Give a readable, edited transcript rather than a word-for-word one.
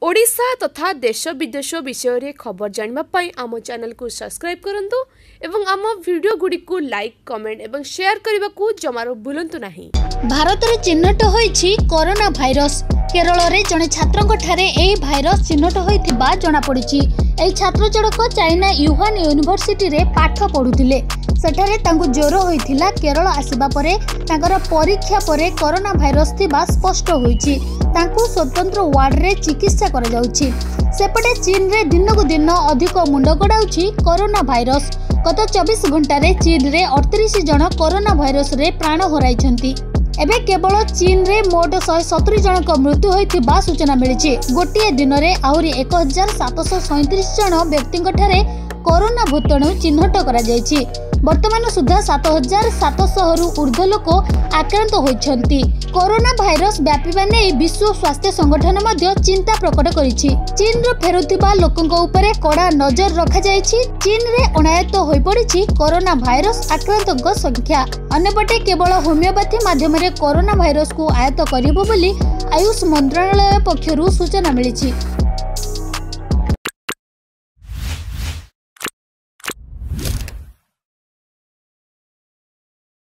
ओडिशा तथा देश विदेश विषय रे खबर जानिबा आम चैनल को सब्सक्राइब करंतु एवं आम वीडियो गुडी को लाइक कमेंट एवं शेयर करने को जमारो भूलंतु नहीं। भारत रे चिन्हट होईछि कोरोना भाइरस। केरल रे जने छात्रक ठारे एही भाइरस चिन्हट होइथिबा जणा पड़िछि। एही छात्र जड़क चाइना युहान यूनिवर्सिटी रे पाठ पढुथिले। सेठारे तांकु ज्वर होइथिला। केरल आसीबा परे तांकर परीक्षा परे कोरोना भाइरस थिबा स्पष्ट होईछि। तांकु स्वतंत्र वार्ड रे चिकित्सा करा जाउछि। सेपटे चीन रे दिनकु दिन अधिक मुंड गडाउछि कोरोना भाइरस। गत 24 घंटा रे चीन रे 38 जन कोरोना भाइरस रे प्राण हराइछन्ति। एबे केवल चीन रे मोट 170 जनक मृत्यु होइथिबा सूचना मिलिछि। गोटिए दिन रे आहुरी 1737 जन व्यक्तिक ठारे कोरोना भूताणु चिन्हट करा जायछि। वर्तमान सुधा 7700 रु ऊर्ध्व लोक आक्रांत होइछन्ति। कोरोना भाइरस व्यापीबा नै विश्व स्वास्थ्य संगठन मध्ये चिंता प्रकट करिछि। चीन रो फेरुथिबा लोकंक उपरे कड़ा नजर रखा जायछि। चीन रे अनायत होई पड़िछि कोरोना भाइरस आक्रांतक संख्या। अन्यपटे केवल होमियोपैथी माध्यम रे कोरोना भाइरस को आयत्त करिबो बोली आयुष मंत्रालय पक्षरु सूचना मिलिछि।